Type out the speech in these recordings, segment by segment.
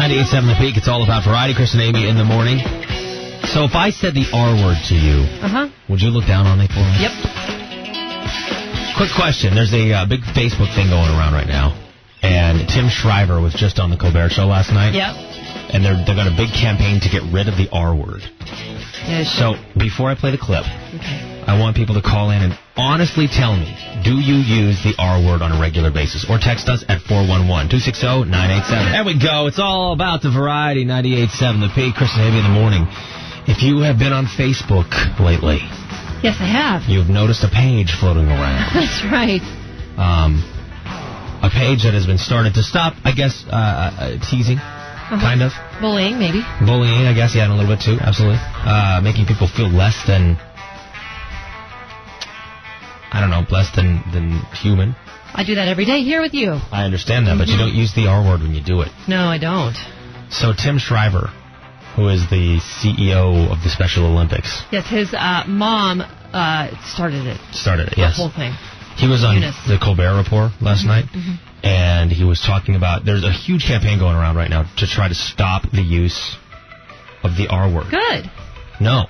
98.7 The Peak. It's all about variety. Chris and Amy in the morning. So if I said the R word to you, would you look down on me for it? Yep. Quick question. There's a big Facebook thing going around right now. And Tim Shriver was just on the Colbert Show last night. Yep. And they've got a big campaign to get rid of the R word. Yeah, So before I play the clip, okay. I want people to call in and honestly tell me, do you use the R word on a regular basis? Or text us at 411-260-987. There we go. It's all about the variety. 98.7 The Peak. Chris and Amy in the morning. If you have been on Facebook lately, Yes, I have. you've noticed a page floating around. That's right. A page that has been started to stop, I guess, teasing, kind of. Bullying, maybe. Bullying, I guess, yeah, and a little bit too, absolutely. Making people feel less than, I don't know, less than human. I do that every day here with you. I understand that, but you don't use the R word when you do it. No, I don't. So Tim Shriver, who is the CEO of the Special Olympics. Yes, his mom started it. Started it, The yes. whole thing. He was on Eunice. the Colbert Report last night, and he was talking about, there's a huge campaign going around right now to try to stop the use of the R word. Good. No.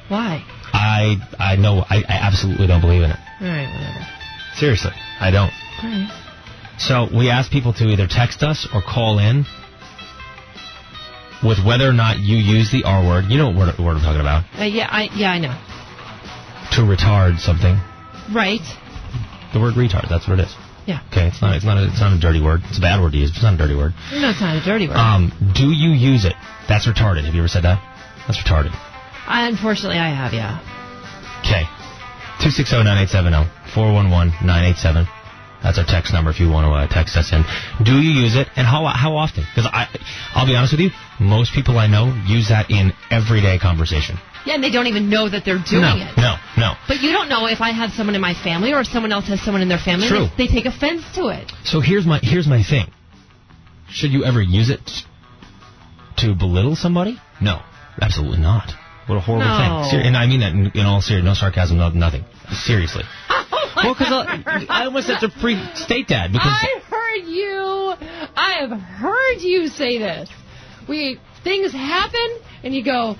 Why? I know, I absolutely don't believe in it. All right, whatever. Seriously, I don't. All right. So we asked people to either text us or call in with whether or not you use the R word. You know what word I'm talking about. Yeah, I know. To retard something. Right. The word retard, that's what it is. Yeah. Okay, it's not a dirty word. It's a bad word to use, but it's not a dirty word. No, it's not a dirty word. Do you use it? That's retarded. Have you ever said that? That's retarded. Unfortunately, I have, yeah. Okay. 260-9870. 411-987. That's our text number if you want to text us in. Do you use it, and how often? Because I'll be honest with you, most people I know use that in everyday conversation. Yeah, and they don't even know that they're doing it. No. But you don't know if I have someone in my family or if someone else has someone in their family. True. They take offense to it. So here's my thing. Should you ever use it to belittle somebody? No, absolutely not. What a horrible thing. And I mean that in all seriousness. No sarcasm, nothing. Seriously. Well, because I almost have to pre-state that. Because I have heard you say this. Things happen, and you go,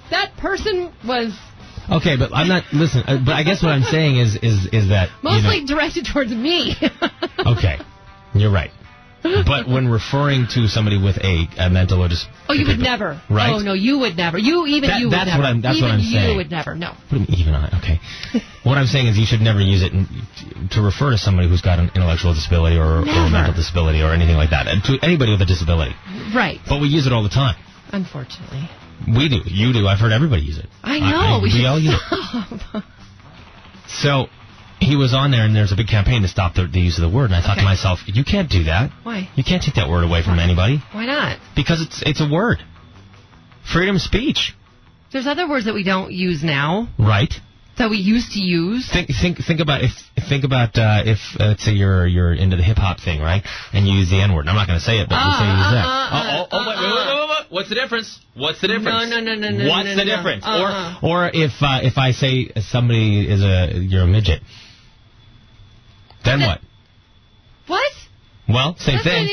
that person was... Okay, but I'm not... Listen, but I guess what I'm saying is that... Mostly directed towards me. Okay, you're right. But when referring to somebody with a mental or just... Oh, you would never. Right? Oh, no, you would never. You would never. That's what I'm saying. You would never, no. Okay. What I'm saying is you should never use it to refer to somebody who's got an intellectual disability or a mental disability or anything like that. To anybody with a disability. Right. But we use it all the time. Unfortunately. We do. You do. I've heard everybody use it. I know. We all use it. So... He was on there, and there's a big campaign to stop the use of the word. And I thought to myself, you can't do that. Why? You can't take that word away from anybody. Why not? Because it's a word. Freedom of speech. There's other words that we don't use now. Right. That we used to use. Think about if let's say you're into the hip hop thing, right? And you use the N word. I'm not going to say it, but let's say you use that. Wait. What's the difference? What's the difference? No. What's the difference? Or if I say somebody you're a midget. Then what? What? Well, same thing.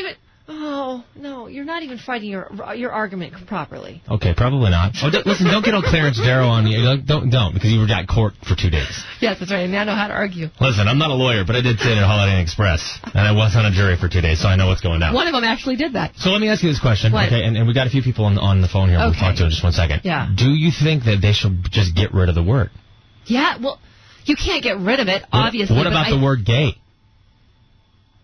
Oh, no, you're not even fighting your argument properly. Okay, probably not. Listen, don't get all Clarence Darrow on me. Don't, because you were at court for 2 days. Yes, that's right, and I know how to argue. Listen, I'm not a lawyer, but I did sit at Holiday Inn Express, and I was on a jury for 2 days, so I know what's going down. One of them actually did that. So let me ask you this question, what? Okay? And we got a few people on the phone here. We'll talk to in just 1 second. Yeah. Do you think that they should just get rid of the word? Yeah, well, you can't get rid of it, obviously. What about the word gay?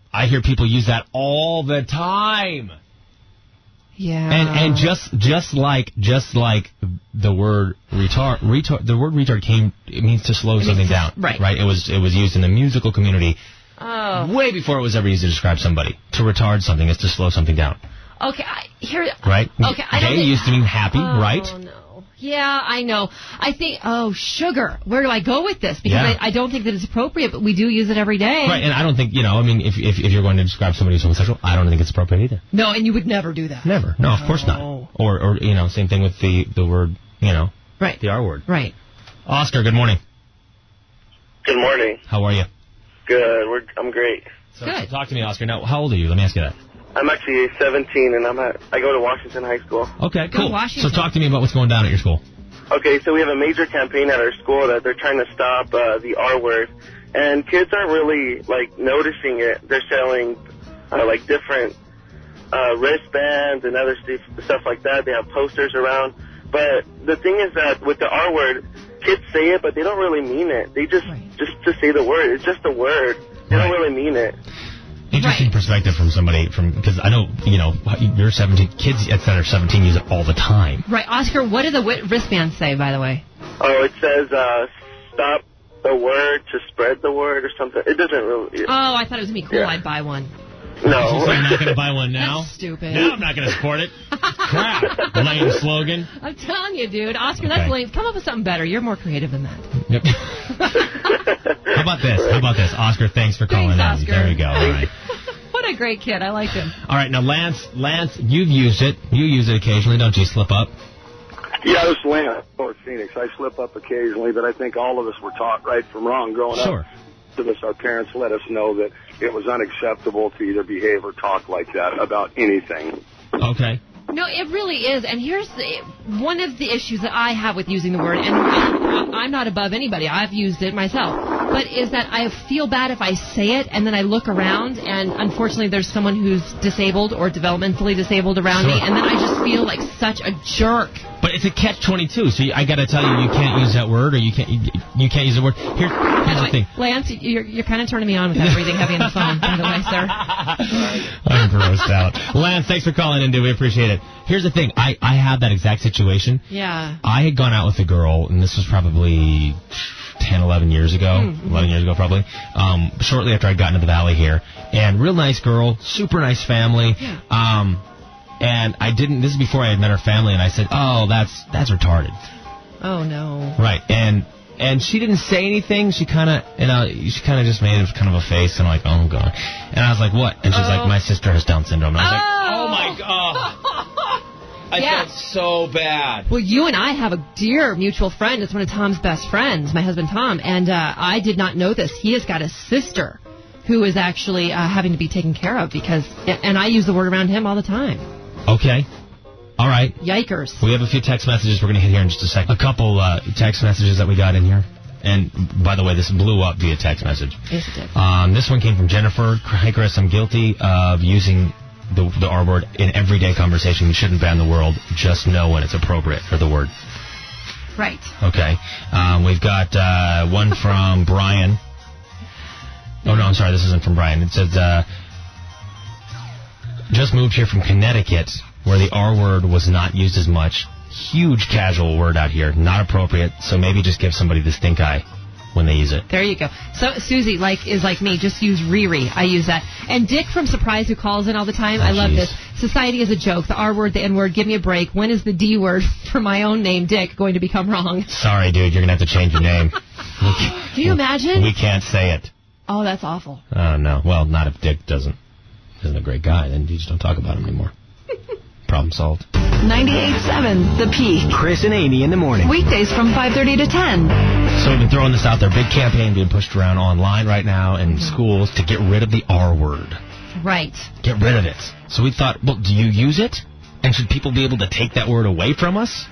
I hear people use that all the time. Yeah. And just like the word retard, the word retard it means to slow something down. Right. It was used in the musical community way before it was ever used to describe somebody. To retard something is to slow something down. Okay, right? Okay, gay used to mean happy, right? Oh, no. Yeah, I know. I think, sugar. Where do I go with this? Because I don't think that it's appropriate, but we do use it every day. Right, and I don't think, if you're going to describe somebody as homosexual, I don't think it's appropriate either. No, and you would never do that. Never. No, of course not. Or same thing with the word, right. The R word. Right. Oscar, good morning. Good morning. How are you? Good. I'm great. So talk to me, Oscar. Now, how old are you? Let me ask you that. I'm actually 17, and I go to Washington High School. Okay, cool. Washington. So talk to me about what's going down at your school. Okay, so we have a major campaign at our school that they're trying to stop the R word, and kids aren't really like noticing it. They're selling like different wristbands and other stuff like that. They have posters around, but the thing is that with the R word, kids say it, but they don't really mean it. They just to say the word. It's just a word. They don't really mean it. Interesting perspective from somebody because I know, you're 17. Kids that are 17 use it all the time. Right. Oscar, what do the wristbands say, by the way? Oh, it says stop the word to spread the word or something. It doesn't really... Oh, I thought it was going to be cool. Yeah. I'd buy one. No. So you're not going to buy one now? That's stupid. No, I'm not going to support it. Crap. Lame slogan. I'm telling you, dude. Oscar, that's lame. Come up with something better. You're more creative than that. Yep. How about this? Oscar, thanks for calling in. Oscar. There we go. All right. What a great kid. I like him. All right, now, Lance, you've used it. You use it occasionally, don't you? Slip up? Yeah, this is Lance, North Phoenix. I slip up occasionally, but I think all of us were taught right from wrong growing up. Our parents let us know that it was unacceptable to either behave or talk like that about anything. Okay. No, it really is. And here's one of the issues that I have with using the word, and I'm not above anybody. I've used it myself. But is that I feel bad if I say it, and then I look around, and unfortunately there's someone who's disabled or dedevelopmentally disabled around me, and then I just feel like such a jerk. But it's a catch-22, so I got to tell you can't use that word, or you can't use the word. Here's the thing. Lance, you're kind of turning me on with that breathing heavy on the phone, by the way, sir. I'm grossed out. Lance, thanks for calling in, dude. We appreciate it. Here's the thing. I had that exact situation. Yeah. I had gone out with a girl, and this was probably 10, 11 years ago. 11 years ago, probably. Shortly after I'd gotten to the Valley here. And real nice girl, super nice family. Yeah. And I didn't, this is before I had met her family, and I said, oh, that's retarded. Oh, no. Right. And she didn't say anything. She kind of just made kind of a face, and I'm like, oh, God. And I was like, what? And she's like, my sister has Down syndrome. And I was like, oh, my God. I felt so bad. Well, you and I have a dear mutual friend. It's one of Tom's best friends, my husband Tom. And I did not know this. He has got a sister who is actually having to be taken care of and I use the word around him all the time. Okay. All right. Yikers. We have a few text messages we're going to hit here in just a second. A couple text messages that we got in here. And, by the way, this blew up via text message. Yes, it did. This one came from Jennifer. Hi, Chris. I'm guilty of using the R word in everyday conversation. You shouldn't ban the world. Just know when it's appropriate for the word. Right. Okay. We've got one from Brian. Oh, no, I'm sorry. This isn't from Brian. It says, just moved here from Connecticut, where the R word was not used as much. Huge casual word out here. Not appropriate, so maybe just give somebody the stink eye when they use it. There you go. So Susie is like me. Just use Riri. I use that. And Dick from Surprise, who calls in all the time. I love this. Society is a joke. The R word, the N word. Give me a break. When is the D word for my own name, Dick, going to become wrong? Sorry, dude. You're going to have to change your name. Do you imagine? We can't say it. Oh, that's awful. No. Well, not if Dick isn't a great guy. Then you just don't talk about him anymore. Problem solved. 98.7 The Peak. Chris and Amy in the morning. Weekdays from 5:30 to 10. So we've been throwing this out there. Big campaign being pushed around online right now in schools to get rid of the R word. Right. Get rid of it. So we thought, well, do you use it? And should people be able to take that word away from us?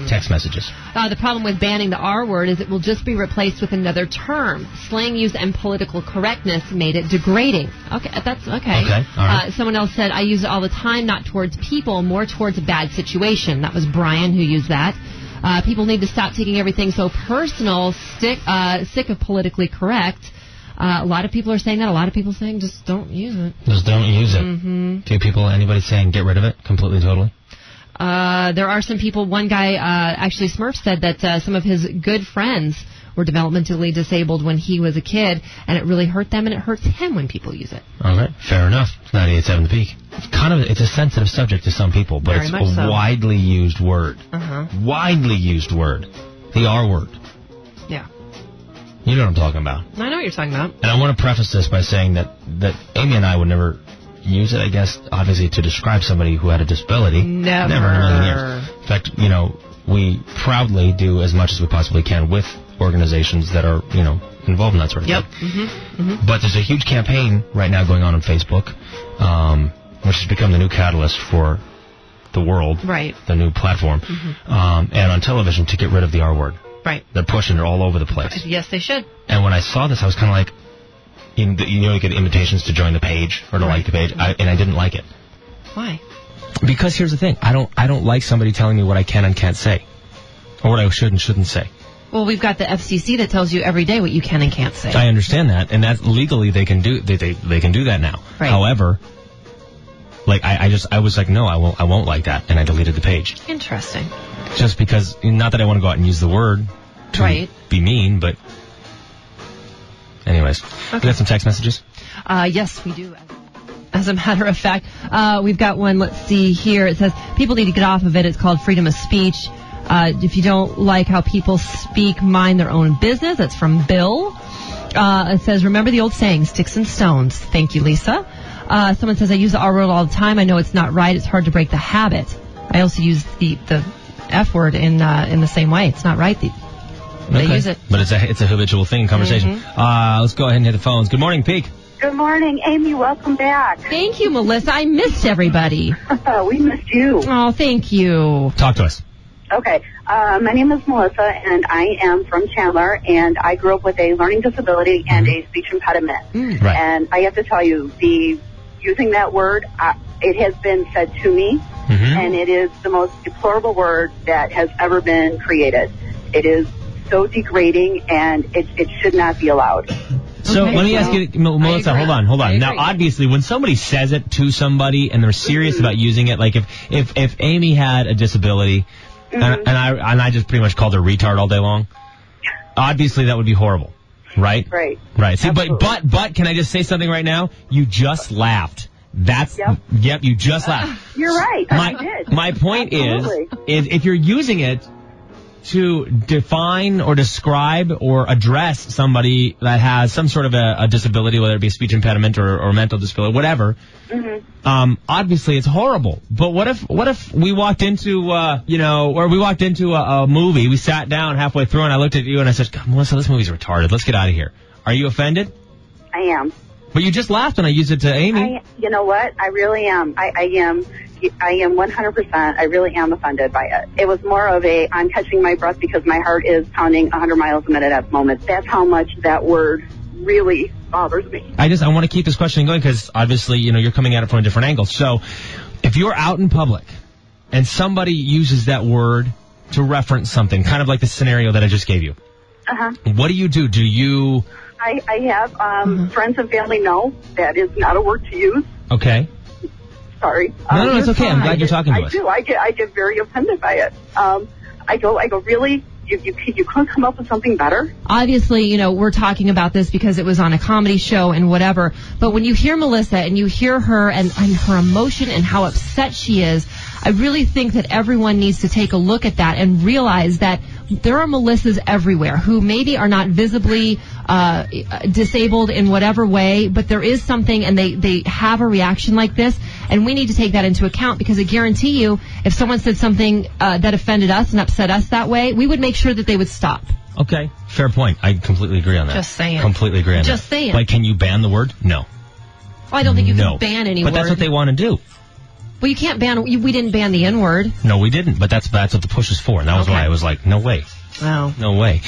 Text messages. The problem with banning the R word is it will just be replaced with another term. Slang use and political correctness made it degrading. Okay, that's okay. Okay, all right. Someone else said, I use it all the time, not towards people, more towards a bad situation. That was Brian who used that. People need to stop taking everything so personal, sick of politically correct. A lot of people are saying that. A lot of people are saying just don't use it. Just don't use it. Two people, anybody saying get rid of it completely, totally? There are some people, one guy, actually Smurf said that some of his good friends were developmentally disabled when he was a kid, and it really hurt them, and it hurts him when people use it. All right, fair enough. 98.7 The Peak. It's a sensitive subject to some people, but Very it's much a so. widely used word. Widely used word. The R word. Yeah. You know what I'm talking about. I know what you're talking about. And I want to preface this by saying that Amy and I would never use it, I guess, obviously, to describe somebody who had a disability. Never. Never in a million years. In fact, we proudly do as much as we possibly can with organizations that are, involved in that sort of thing. Mm-hmm. But there's a huge campaign right now going on Facebook which has become the new catalyst for the world, right? The new platform, and on television to get rid of the R word. Right. They're pushing it all over the place. Yes, they should. And when I saw this, I was kind of like, you get invitations to join the page or to like the page, and I didn't like it. Why? Because here's the thing: I don't like somebody telling me what I can and can't say, or what I should and shouldn't say. Well, we've got the FCC that tells you every day what you can and can't say. I understand that, and that legally they can do they can do that now. Right. However, like I was like, no, I won't like that, and I deleted the page. Interesting. Just because, not that I want to go out and use the word to be mean, but anyways. Okay. We got some text messages? Yes, we do. As a matter of fact, we've got one. Let's see here. It says people need to get off of it. It's called freedom of speech. If you don't like how people speak, mind their own business. That's from Bill. It says, remember the old saying, sticks and stones. Thank you, Lisa. Someone says, I use the R word all the time. I know it's not right. It's hard to break the habit. I also use the F word in the same way. It's not right. They use it. But it's a habitual thing in conversation. Let's go ahead and hit the phones. Good morning, Peak. Good morning, Amy. Welcome back. Thank you, Melissa. I missed everybody. We missed you. Oh, thank you. Talk to us. Okay. My name is Melissa, and I am from Chandler, and I grew up with a learning disability and a speech impediment. Right. And I have to tell you, using that word, it has been said to me, and it is the most deplorable word that has ever been created. It is so degrading, and it should not be allowed. So let me ask you, Melissa, hold on. Now, obviously, when somebody says it to somebody and they're serious about using it, like if Amy had a disability and I just pretty much called her retard all day long, obviously that would be horrible, right? Right. See, but can I just say something right now? You just laughed. Yep, you just laughed. You're right. I did. My point is if you're using it to define or describe or address somebody that has some sort of a disability, whether it be a speech impediment or mental disability, whatever, obviously it's horrible. But what if we walked into, a movie, we sat down halfway through and I looked at you and I said, God, Melissa, this movie's retarded. Let's get out of here. Are you offended? I am. But you just laughed when I used it to Amy. You know what? I really am. I am 100%. I really am offended by it. It was more of I'm catching my breath because my heart is pounding 100 miles a minute at the moment. That's how much that word really bothers me. I want to keep this question going because obviously, you're coming at it from a different angle. So if you're out in public and somebody uses that word to reference something, kind of like the scenario that I just gave you, what do you do? Do you... I have friends and family know that is not a word to use. Okay. Sorry. No, it's okay. I'm glad you're talking to us. I get very offended by it. I go, really? You couldn't come up with something better? Obviously, we're talking about this because it was on a comedy show and whatever. But when you hear Melissa and you hear her and her emotion and how upset she is, I really think that everyone needs to take a look at that and realize that there are Melissas everywhere who maybe are not visibly disabled in whatever way, but there is something and they have a reaction like this, and we need to take that into account because I guarantee you if someone said something that offended us and upset us that way, we would make sure that they would stop. Okay, fair point. I completely agree on that. Just saying. Completely agree on that. Just saying. Like, can you ban the word? No. Well, I don't think you can ban any word. But that's what they want to do. Well, you can't ban. We didn't ban the N-word. No, we didn't. But that's what the push is for. And that was why I was like, no way. Wow. No way.